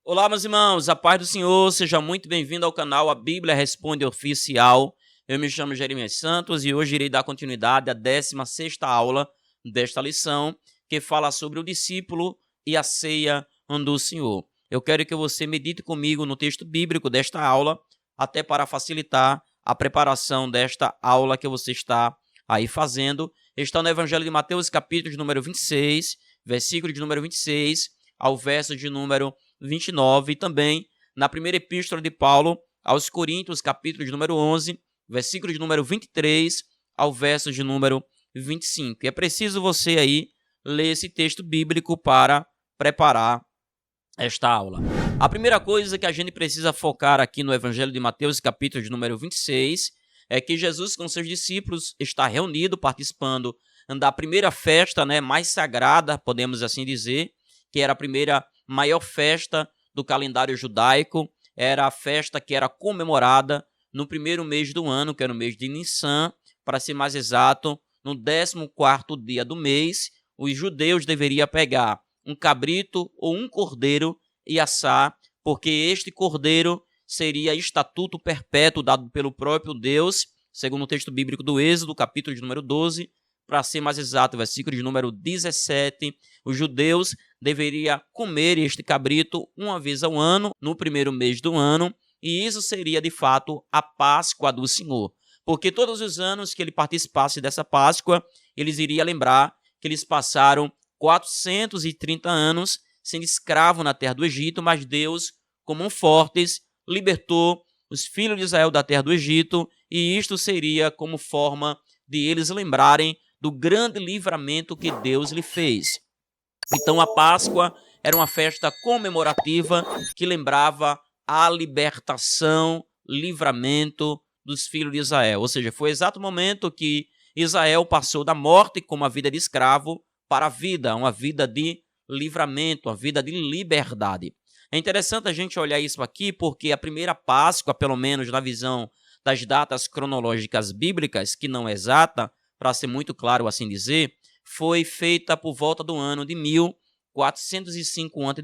Olá, meus irmãos, a paz do Senhor, seja muito bem-vindo ao canal A Bíblia Responde Oficial. Eu me chamo Jeremias Santos e hoje irei dar continuidade à 16ª aula desta lição, que fala sobre o discípulo e a ceia do Senhor. Eu quero que você medite comigo no texto bíblico desta aula, até para facilitar a preparação desta aula que você está aí fazendo. Está no Evangelho de Mateus, capítulo de número 26, versículo de número 26 ao verso de número 29, e também na primeira epístola de Paulo aos Coríntios, capítulo de número 11, versículo de número 23 ao verso de número 25. E é preciso você aí ler esse texto bíblico para preparar esta aula. A primeira coisa que a gente precisa focar aqui no Evangelho de Mateus, capítulo de número 26, é que Jesus com seus discípulos está reunido, participando da primeira festa, mais sagrada, podemos assim dizer, que era a primeira maior festa do calendário judaico. Era a festa que era comemorada no primeiro mês do ano, que era o mês de Nissan, para ser mais exato, no 14º dia do mês. Os judeus deveriam pegar um cabrito ou um cordeiro e assar, porque este cordeiro seria estatuto perpétuo dado pelo próprio Deus, segundo o texto bíblico do Êxodo, capítulo de número 12, para ser mais exato, versículo de número 17, os judeus deveriam comer este cabrito uma vez ao ano, no primeiro mês do ano, e isso seria, de fato, a Páscoa do Senhor. Porque todos os anos que ele participasse dessa Páscoa, eles iriam lembrar que eles passaram 430 anos sendo escravos na terra do Egito, mas Deus, como um fortes, libertou os filhos de Israel da terra do Egito, e isto seria como forma de eles lembrarem do grande livramento que Deus lhe fez. Então a Páscoa era uma festa comemorativa que lembrava a libertação, livramento dos filhos de Israel. Ou seja, foi o exato momento que Israel passou da morte como a vida de escravo para a vida, uma vida de livramento, uma vida de liberdade. É interessante a gente olhar isso aqui porque a primeira Páscoa, pelo menos na visão das datas cronológicas bíblicas, que não é exata, para ser muito claro assim dizer, foi feita por volta do ano de 1405 a.C.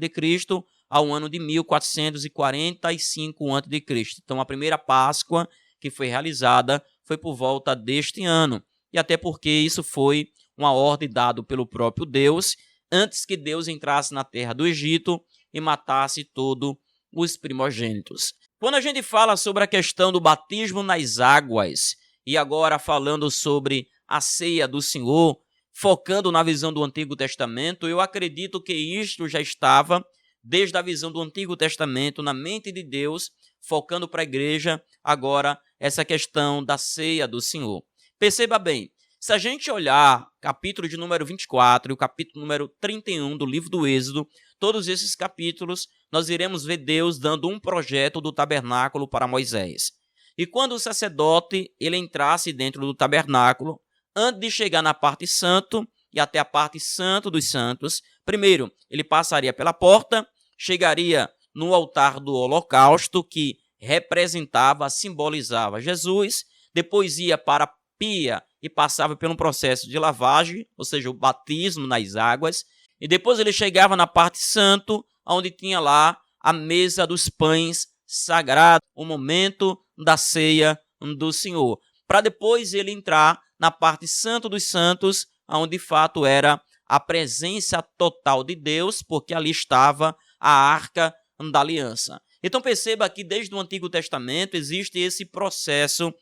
ao ano de 1445 a.C. Então, a primeira Páscoa que foi realizada foi por volta deste ano. E até porque isso foi uma ordem dada pelo próprio Deus, antes que Deus entrasse na terra do Egito e matasse todos os primogênitos. Quando a gente fala sobre a questão do batismo nas águas, e agora falando sobre a ceia do Senhor, focando na visão do Antigo Testamento, eu acredito que isto já estava, desde a visão do Antigo Testamento, na mente de Deus, focando para a igreja, agora, essa questão da ceia do Senhor. Perceba bem, se a gente olhar capítulo de número 24 e o capítulo número 31 do livro do Êxodo, todos esses capítulos, nós iremos ver Deus dando um projeto do tabernáculo para Moisés. E quando o sacerdote ele entrasse dentro do tabernáculo, antes de chegar na parte santo e até a parte santo dos santos, primeiro ele passaria pela porta, chegaria no altar do holocausto, que representava, simbolizava Jesus, depois ia para a pia e passava por um processo de lavagem, ou seja, o batismo nas águas, e depois ele chegava na parte santo, onde tinha lá a mesa dos pães sagrados, o momento da ceia do Senhor, para depois ele entrar na parte santo dos santos, onde de fato era a presença total de Deus, porque ali estava a arca da aliança. Então perceba que desde o Antigo Testamento existe esse processo,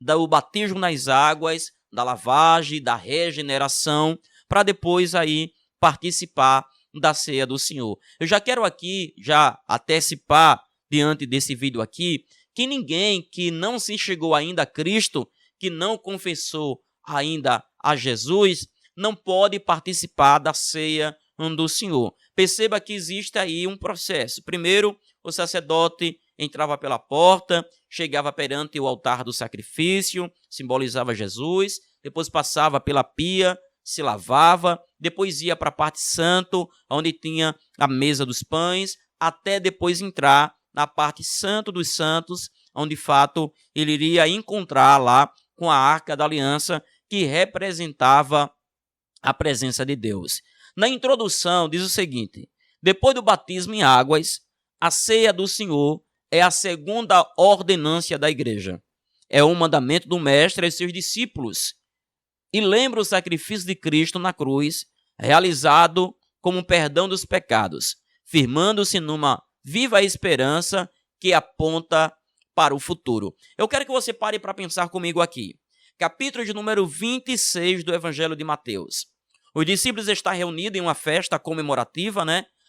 do batismo nas águas, da lavagem, da regeneração, para depois aí participar da ceia do Senhor. Eu já quero aqui já antecipar diante desse vídeo aqui que ninguém que não se chegou ainda a Cristo, que não confessou ainda a Jesus, não pode participar da ceia do Senhor. Perceba que existe aí um processo. Primeiro, o sacerdote entrava pela porta, chegava perante o altar do sacrifício, simbolizava Jesus, depois passava pela pia, se lavava, depois ia para a parte santa, onde tinha a mesa dos pães, até depois entrar na parte santo dos santos, onde de fato ele iria encontrar lá com a arca da aliança, que representava a presença de Deus. Na introdução diz o seguinte: depois do batismo em águas, a ceia do Senhor é a segunda ordenância da igreja. É o mandamento do mestre aos seus discípulos. E lembra o sacrifício de Cristo na cruz, realizado como perdão dos pecados, firmando-se numa viva esperança que aponta para o futuro. Eu quero que você pare para pensar comigo aqui. Capítulo de número 26 do Evangelho de Mateus. Os discípulos estão reunidos em uma festa comemorativa,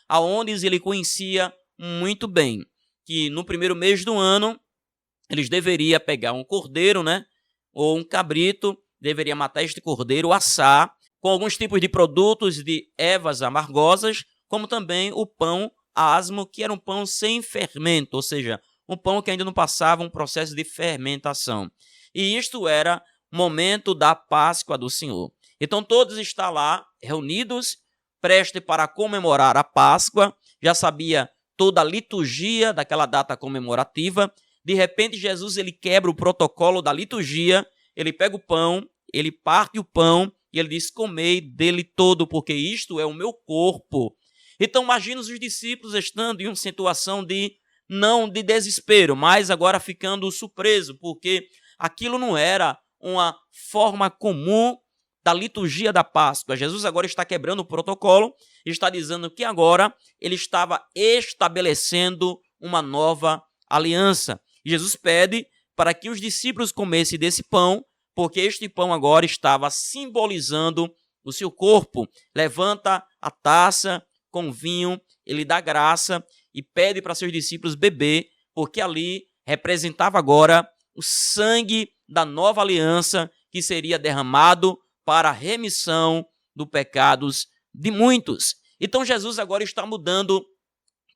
aonde ele conhecia muito bem que no primeiro mês do ano eles deveriam pegar um cordeiro, ou um cabrito, deveria matar este cordeiro, assar, com alguns tipos de produtos de ervas amargosas, como também o pão asmo, que era um pão sem fermento, ou seja, um pão que ainda não passava um processo de fermentação. E isto era o momento da Páscoa do Senhor. Então todos estão lá reunidos, prestes para comemorar a Páscoa, já sabia toda a liturgia daquela data comemorativa. De repente Jesus ele quebra o protocolo da liturgia, ele pega o pão, ele parte o pão e ele diz: comei dele todo, porque isto é o meu corpo. Então imagina os discípulos estando em uma situação não de desespero, mas agora ficando surpreso, porque aquilo não era uma forma comum da liturgia da Páscoa. Jesus agora está quebrando o protocolo e está dizendo que agora ele estava estabelecendo uma nova aliança. Jesus pede para que os discípulos comessem desse pão, porque este pão agora estava simbolizando o seu corpo. Levanta a taça com vinho, ele dá graça e pede para seus discípulos beber, porque ali representava agora o sangue da nova aliança que seria derramado para a remissão dos pecados de muitos. Então Jesus agora está mudando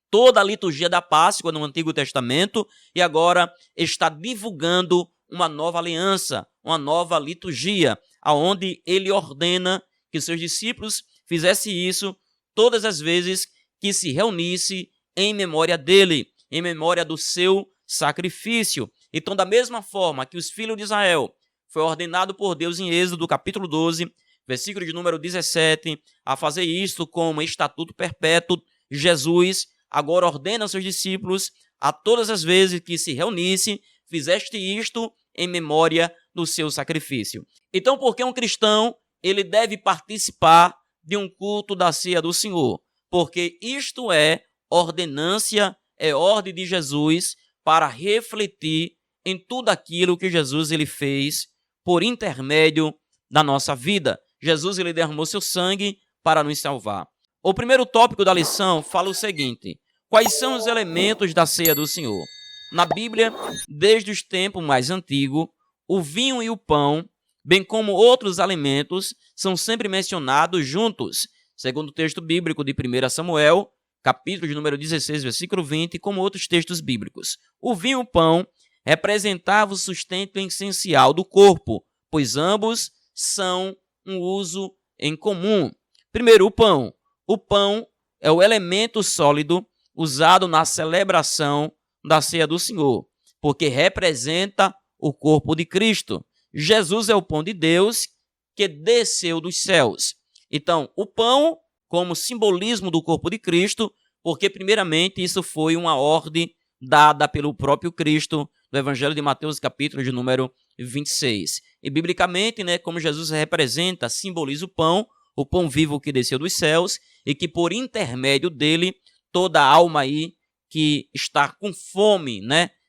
toda a liturgia da Páscoa no Antigo Testamento e agora está divulgando uma nova aliança, uma nova liturgia, aonde ele ordena que seus discípulos fizessem isso todas as vezes que se reunisse em memória dele, em memória do seu sacrifício. Então, da mesma forma que os filhos de Israel foi ordenado por Deus em Êxodo, capítulo 12, versículo de número 17, a fazer isto como estatuto perpétuo, Jesus agora ordena aos seus discípulos, a todas as vezes que se reunisse, fizeste isto em memória do seu sacrifício. Então, por que um cristão ele deve participar de um culto da ceia do Senhor? Porque isto é ordenância, é ordem de Jesus para refletir em tudo aquilo que Jesus ele fez por intermédio da nossa vida. Jesus ele derramou seu sangue para nos salvar. O primeiro tópico da lição fala o seguinte: quais são os elementos da ceia do Senhor? Na Bíblia, desde os tempos mais antigos, o vinho e o pão, bem como outros alimentos, são sempre mencionados juntos, segundo o texto bíblico de 1 Samuel, capítulo de número 16, versículo 20, como outros textos bíblicos. O vinho e o pão representavam o sustento essencial do corpo, pois ambos são um uso em comum. Primeiro, o pão. O pão é o elemento sólido usado na celebração da ceia do Senhor, porque representa o corpo de Cristo. Jesus é o pão de Deus que desceu dos céus. Então, o pão como simbolismo do corpo de Cristo, porque primeiramente isso foi uma ordem dada pelo próprio Cristo no Evangelho de Mateus, capítulo de número 26. E biblicamente, como Jesus representa, simboliza o pão vivo que desceu dos céus e que por intermédio dele, toda alma aí que está com fome,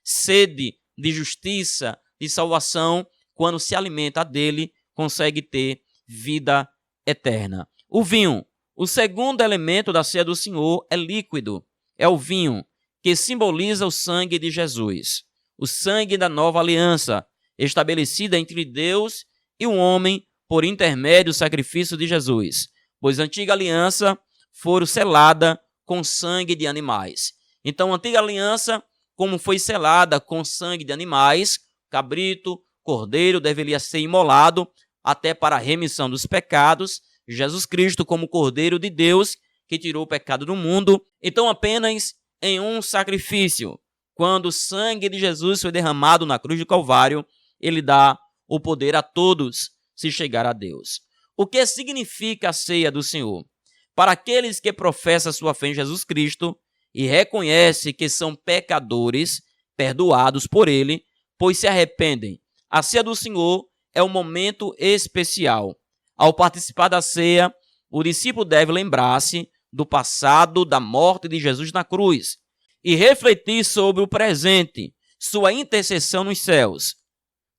sede de justiça, de salvação, quando se alimenta dele, consegue ter vida eterna. O vinho. O segundo elemento da ceia do Senhor é líquido. É o vinho, que simboliza o sangue de Jesus. O sangue da nova aliança, estabelecida entre Deus e o homem por intermédio do sacrifício de Jesus. Pois a antiga aliança foi selada com sangue de animais. Então, a antiga aliança, como foi selada com sangue de animais, cabrito, cordeiro, deveria ser imolado até para a remissão dos pecados. Jesus Cristo como Cordeiro de Deus, que tirou o pecado do mundo. Então, apenas em um sacrifício, quando o sangue de Jesus foi derramado na cruz do Calvário, ele dá o poder a todos se chegar a Deus. O que significa a ceia do Senhor? Para aqueles que professam sua fé em Jesus Cristo, e reconhece que são pecadores, perdoados por ele, pois se arrependem. A ceia do Senhor é um momento especial. Ao participar da ceia, o discípulo deve lembrar-se do passado, da morte de Jesus na cruz, e refletir sobre o presente, sua intercessão nos céus.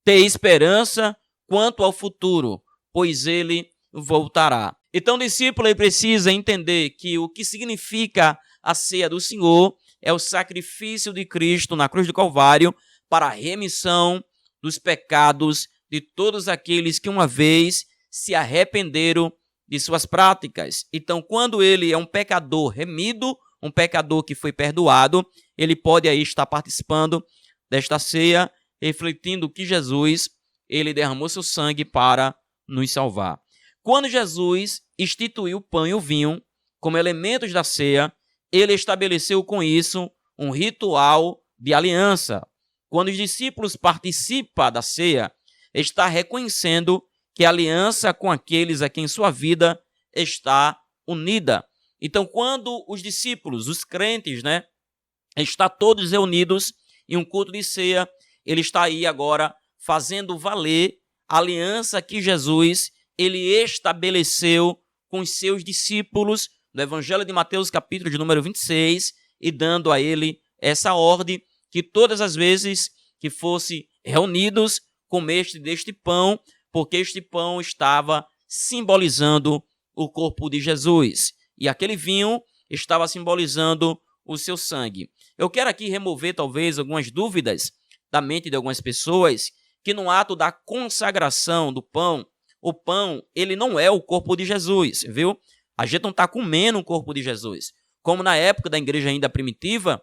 Ter esperança quanto ao futuro, pois ele voltará. Então o discípulo precisa entender que o que significa a ceia do Senhor é o sacrifício de Cristo na cruz do Calvário para a remissão dos pecados de todos aqueles que uma vez se arrependeram de suas práticas. Então, quando ele é um pecador remido, um pecador que foi perdoado, ele pode aí estar participando desta ceia, refletindo que Jesus, ele derramou seu sangue para nos salvar. Quando Jesus instituiu o pão e o vinho como elementos da ceia, ele estabeleceu com isso um ritual de aliança. Quando os discípulos participam da ceia, está reconhecendo que a aliança com aqueles a quem sua vida está unida. Então, quando os discípulos, os crentes, estão todos reunidos em um culto de ceia, ele está aí agora fazendo valer a aliança que Jesus ele estabeleceu com os seus discípulos no Evangelho de Mateus, capítulo de número 26, e dando a ele essa ordem que todas as vezes que fosse reunidos, comeste deste pão, porque este pão estava simbolizando o corpo de Jesus. E aquele vinho estava simbolizando o seu sangue. Eu quero aqui remover talvez algumas dúvidas da mente de algumas pessoas que no ato da consagração do pão, o pão ele não é o corpo de Jesus, viu? A gente não está comendo o corpo de Jesus. Como na época da igreja ainda primitiva,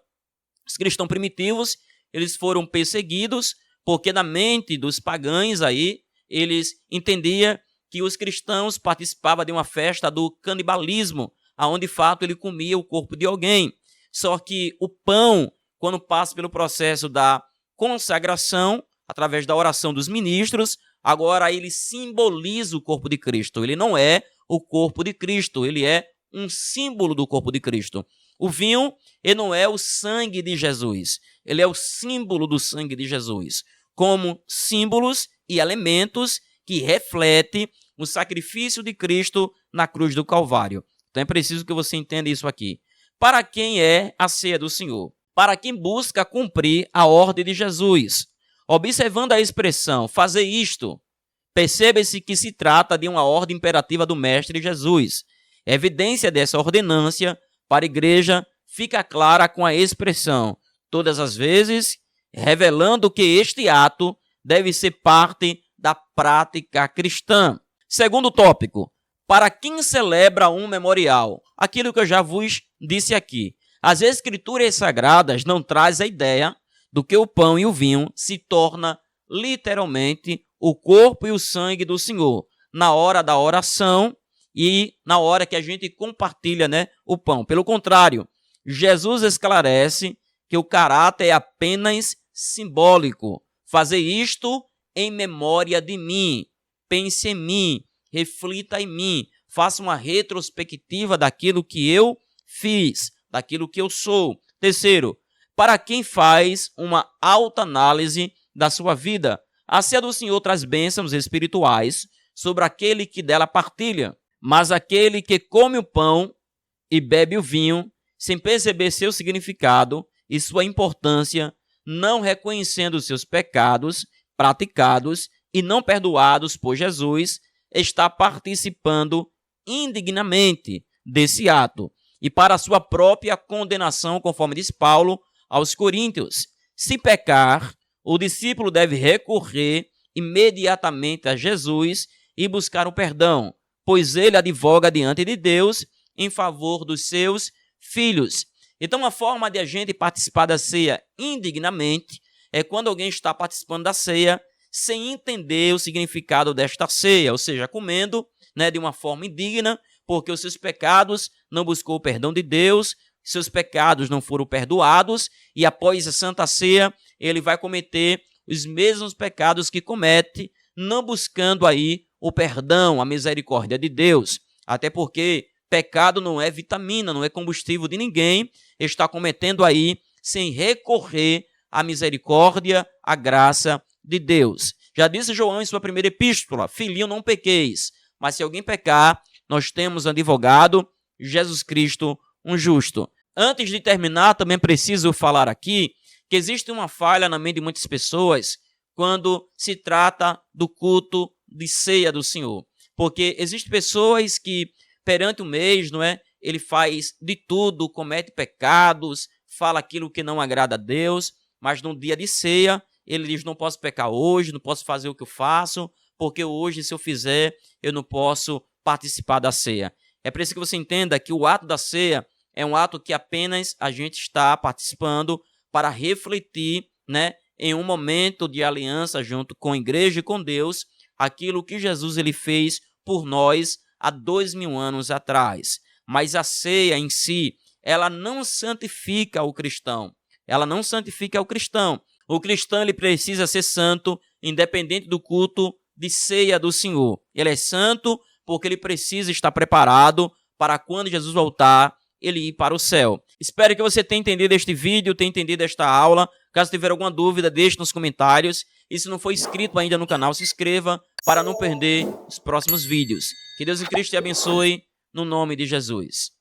os cristãos primitivos eles foram perseguidos porque na mente dos pagãos aí eles entendiam que os cristãos participavam de uma festa do canibalismo, aonde de fato ele comia o corpo de alguém. Só que o pão, quando passa pelo processo da consagração, através da oração dos ministros, agora ele simboliza o corpo de Cristo. Ele não é o corpo de Cristo, ele é um símbolo do corpo de Cristo. O vinho, ele não é o sangue de Jesus, ele é o símbolo do sangue de Jesus, como símbolos e elementos que refletem o sacrifício de Cristo na cruz do Calvário. Então é preciso que você entenda isso aqui. Para quem é a ceia do Senhor? Para quem busca cumprir a ordem de Jesus. Observando a expressão fazer isto, percebe-se que se trata de uma ordem imperativa do Mestre Jesus. Evidência dessa ordenância para a igreja fica clara com a expressão todas as vezes, revelando que este ato deve ser parte da prática cristã. Segundo tópico, para quem celebra um memorial? Aquilo que eu já vos disse aqui. As Escrituras Sagradas não trazem a ideia do que o pão e o vinho se torna literalmente o corpo e o sangue do Senhor na hora da oração e na hora que a gente compartilha o pão. Pelo contrário, Jesus esclarece que o caráter é apenas simbólico. Fazer isto em memória de mim. Pense em mim, reflita em mim, faça uma retrospectiva daquilo que eu fiz, daquilo que eu sou. Terceiro, para quem faz uma autoanálise da sua vida, a ceia do Senhor traz bênçãos espirituais sobre aquele que dela partilha, mas aquele que come o pão e bebe o vinho, sem perceber seu significado e sua importância, não reconhecendo seus pecados praticados e não perdoados por Jesus, está participando indignamente desse ato e para sua própria condenação, conforme diz Paulo aos Coríntios. Se pecar, o discípulo deve recorrer imediatamente a Jesus e buscar o perdão, pois ele advoga diante de Deus em favor dos seus filhos. Então, a forma de a gente participar da ceia indignamente é quando alguém está participando da ceia sem entender o significado desta ceia, ou seja, comendo de uma forma indigna, porque os seus pecados não buscou o perdão de Deus, seus pecados não foram perdoados, e após a Santa Ceia, ele vai cometer os mesmos pecados que comete, não buscando aí o perdão, a misericórdia de Deus. Até porque Pecado não é vitamina, não é combustível de ninguém está cometendo aí sem recorrer à misericórdia, à graça de Deus. Já disse João em sua primeira epístola: filhinho, não pequeis, mas se alguém pecar, nós temos um advogado, Jesus Cristo, um justo. Antes de terminar, também preciso falar aqui que existe uma falha na mente de muitas pessoas quando se trata do culto de ceia do Senhor. Porque existem pessoas que, perante o mês, não é? Ele faz de tudo, comete pecados, fala aquilo que não agrada a Deus, mas no dia de ceia, ele diz: não posso pecar hoje, não posso fazer o que eu faço, porque hoje, se eu fizer, eu não posso participar da ceia. É preciso que você entenda que o ato da ceia é um ato que apenas a gente está participando para refletir, né, em um momento de aliança junto com a igreja e com Deus, aquilo que Jesus ele fez por nós há 2000 anos atrás. Mas a ceia em si, ela não santifica o cristão. Ela não santifica o cristão. O cristão ele precisa ser santo, independente do culto de ceia do Senhor. Ele é santo porque ele precisa estar preparado para quando Jesus voltar, ele ir para o céu. Espero que você tenha entendido este vídeo, tenha entendido esta aula. Caso tiver alguma dúvida, deixe nos comentários. E se não for inscrito ainda no canal, se inscreva para não perder os próximos vídeos. Que Deus em Cristo te abençoe, no nome de Jesus.